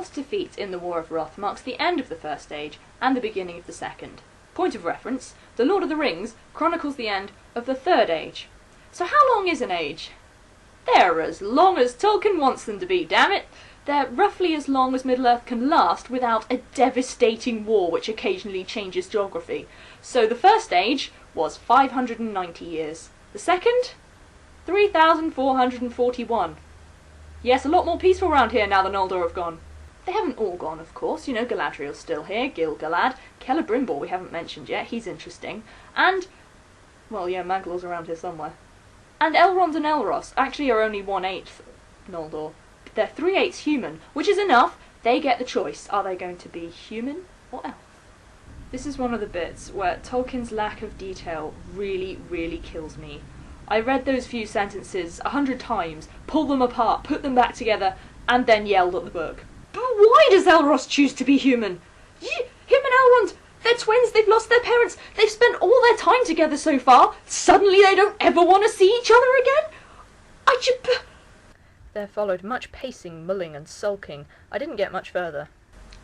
Morgoth's defeat in the War of Wrath marks the end of the First Age and the beginning of the Second. Point of reference, The Lord of the Rings chronicles the end of the Third Age. So how long is an age? They're as long as Tolkien wants them to be, damn it! They're roughly as long as Middle-earth can last without a devastating war which occasionally changes geography. So the First Age was 590 years. The Second? 3,441. Yes, a lot more peaceful around here now that Noldor have gone. They haven't all gone, of course. You know, Galadriel's still here, Gil-galad, Celebrimbor we haven't mentioned yet, he's interesting. And, well, yeah, Maglor's around here somewhere. And Elrond and Elros actually are only 1/8 Noldor. They're 3/8 human, which is enough. They get the choice. Are they going to be human or elf? This is one of the bits where Tolkien's lack of detail really, really kills me. I read those few sentences 100 times, pulled them apart, put them back together, and then yelled at the book. But why does Elros choose to be human? Him and Elrond, they're twins, they've lost their parents, they've spent all their time together so far, suddenly they don't ever want to see each other again? There followed much pacing, mulling, and sulking. I didn't get much further.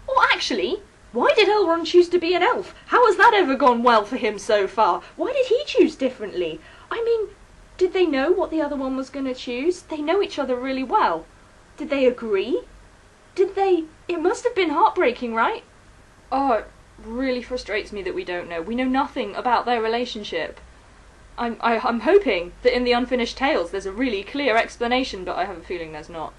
Or actually, why did Elrond choose to be an elf? How has that ever gone well for him so far? Why did he choose differently? I mean, did they know what the other one was going to choose? They know each other really well. Did they agree? It must have been heartbreaking, right? Oh, it really frustrates me that we don't know. We know nothing about their relationship. I'm hoping that in the Unfinished Tales there's a really clear explanation, but I have a feeling there's not.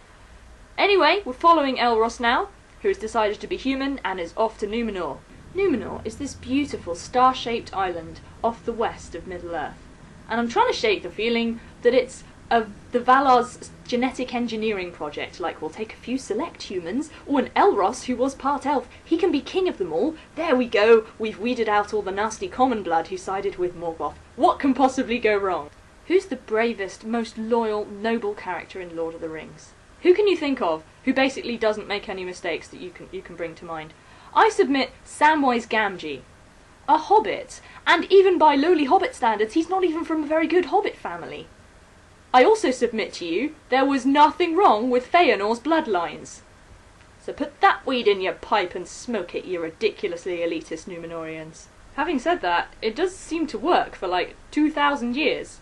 Anyway, we're following Elros now, who has decided to be human and is off to Númenor. Númenor is this beautiful star-shaped island off the west of Middle-earth. And I'm trying to shake the feeling that it's the Valar's genetic engineering project, like we'll take a few select humans, or an Elros who was part elf, he can be king of them all. There we go, we've weeded out all the nasty common blood who sided with Morgoth. What can possibly go wrong? Who's the bravest, most loyal, noble character in Lord of the Rings? Who can you think of who basically doesn't make any mistakes that you can bring to mind? I submit Samwise Gamgee. A hobbit, and even by lowly hobbit standards, he's not even from a very good hobbit family. I also submit to you, there was nothing wrong with Feanor's bloodlines. So put that weed in your pipe and smoke it, you ridiculously elitist Númenorians. Having said that, it does seem to work for like 2,000 years.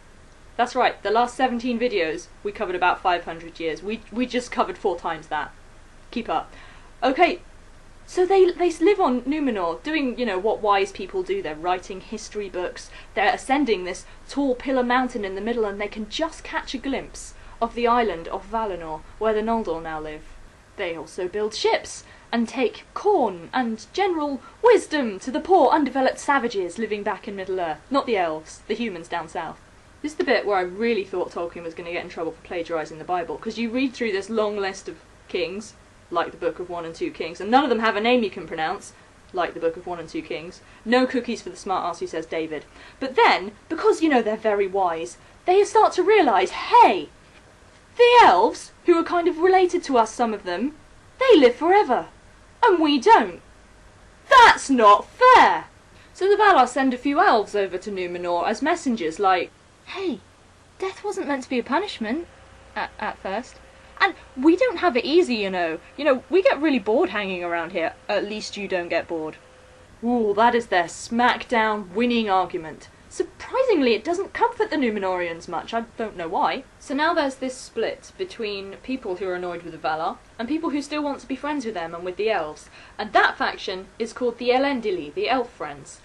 That's right, the last 17 videos, we covered about 500 years. We just covered 4 times that. Keep up. Okay, so they live on Númenor, doing, you know, what wise people do. They're writing history books, they're ascending this tall pillar mountain in the middle, and they can just catch a glimpse of the island of Valinor, where the Noldor now live. They also build ships, and take corn and general wisdom to the poor undeveloped savages living back in Middle-earth. Not the elves, the humans down south. This is the bit where I really thought Tolkien was going to get in trouble for plagiarising the Bible, because you read through this long list of kings, like the Book of 1 and 2 Kings, and none of them have a name you can pronounce, like the Book of 1 and 2 Kings. No cookies for the smart ass who says David. But then, because, you know, they're very wise, they start to realise, hey, the elves, who are kind of related to us, some of them, they live forever, and we don't. That's not fair! So the Valar send a few elves over to Númenor as messengers, like, hey, death wasn't meant to be a punishment, at first. And we don't have it easy, you know. We get really bored hanging around here. At least you don't get bored. Ooh, that is their smackdown winning argument. Surprisingly, it doesn't comfort the Númenorians much. I don't know why. So now there's this split between people who are annoyed with the Valar and people who still want to be friends with them and with the elves. And that faction is called the Elendili, the Elf Friends.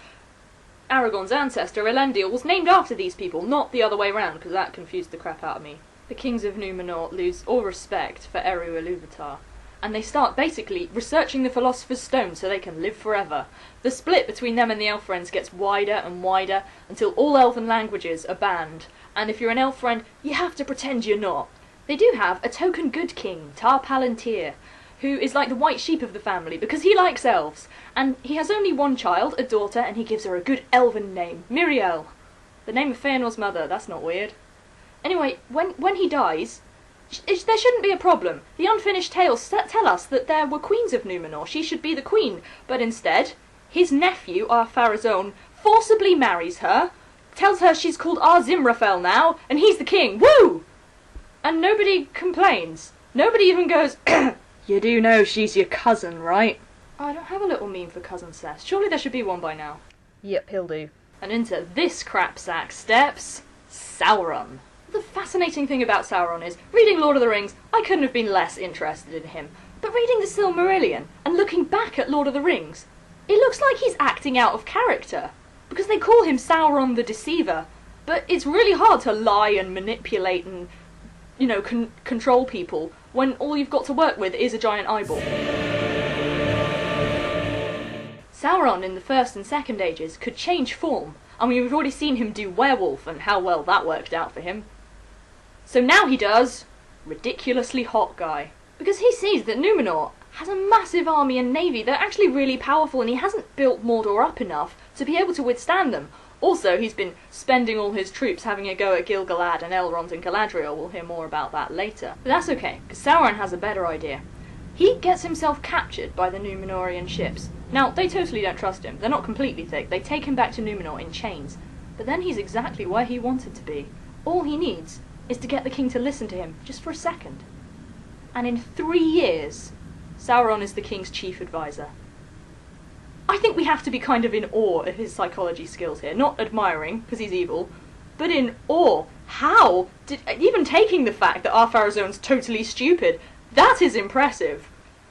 Aragorn's ancestor, Elendil, was named after these people, not the other way round, because that confused the crap out of me. The kings of Númenor lose all respect for Eru Ilúvatar, and they start basically researching the Philosopher's Stone so they can live forever. The split between them and the elf friends gets wider and wider until all elven languages are banned, and if you're an elf friend, you have to pretend you're not. They do have a token good king, Tar Palantir, who is like the white sheep of the family because he likes elves, and he has only one child, a daughter, and he gives her a good elven name, Miriel. The name of Feanor's mother, that's not weird. Anyway, when he dies, there shouldn't be a problem. The Unfinished Tales tell us that there were queens of Númenor. She should be the queen. But instead, his nephew, Ar-Pharazôn, forcibly marries her, tells her she's called Ar-Zimrafel now, and he's the king. Woo! And nobody complains. Nobody even goes, You do know she's your cousin, right? I don't have a little meme for cousin Seth. Surely there should be one by now. Yep, he'll do. And into this crapsack steps Sauron. The fascinating thing about Sauron is, reading Lord of the Rings, I couldn't have been less interested in him. But reading the Silmarillion and looking back at Lord of the Rings, it looks like he's acting out of character. Because they call him Sauron the Deceiver, but it's really hard to lie and manipulate and, you know, control people when all you've got to work with is a giant eyeball. Sauron in the First and Second Ages could change form. I mean, we've already seen him do werewolf and how well that worked out for him. So now he does ridiculously hot guy. Because he sees that Númenor has a massive army and navy that are actually really powerful, and he hasn't built Mordor up enough to be able to withstand them. Also, he's been spending all his troops having a go at Gil-galad and Elrond and Galadriel. We'll hear more about that later. But that's okay, because Sauron has a better idea. He gets himself captured by the Númenorian ships. Now, they totally don't trust him. They're not completely thick. They take him back to Númenor in chains. But then he's exactly where he wanted to be. All he needs is to get the king to listen to him, just for a second. And in 3 years, Sauron is the king's chief advisor. I think we have to be kind of in awe of his psychology skills here. Not admiring, because he's evil, but in awe. How? Even taking the fact that Ar-Pharazôn's totally stupid, that is impressive.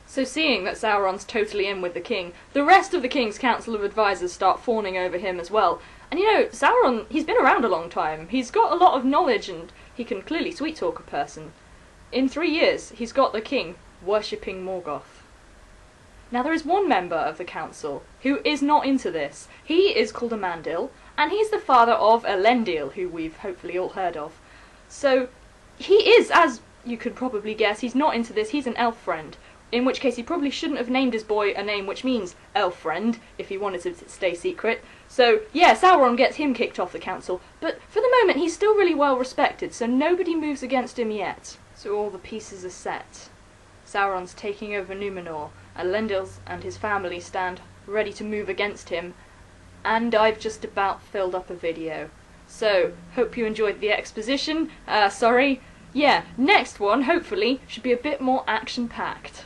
So seeing that Sauron's totally in with the king, the rest of the king's council of advisors start fawning over him as well. And you know, Sauron, he's been around a long time. He's got a lot of knowledge and he can clearly sweet-talk a person. In 3 years, he's got the king worshipping Morgoth. Now there is one member of the council who is not into this. He is called Amandil, and he's the father of Elendil, who we've hopefully all heard of. So he is, as you could probably guess, he's not into this. He's an elf friend, in which case he probably shouldn't have named his boy a name which means elf friend, if he wanted to stay secret. So yeah, Sauron gets him kicked off the council, but for the moment he's still really well respected, so nobody moves against him yet. So all the pieces are set. Sauron's taking over Númenor, Elendil and his family stand ready to move against him, and I've just about filled up a video. So, hope you enjoyed the exposition. Yeah, next one, hopefully, should be a bit more action-packed.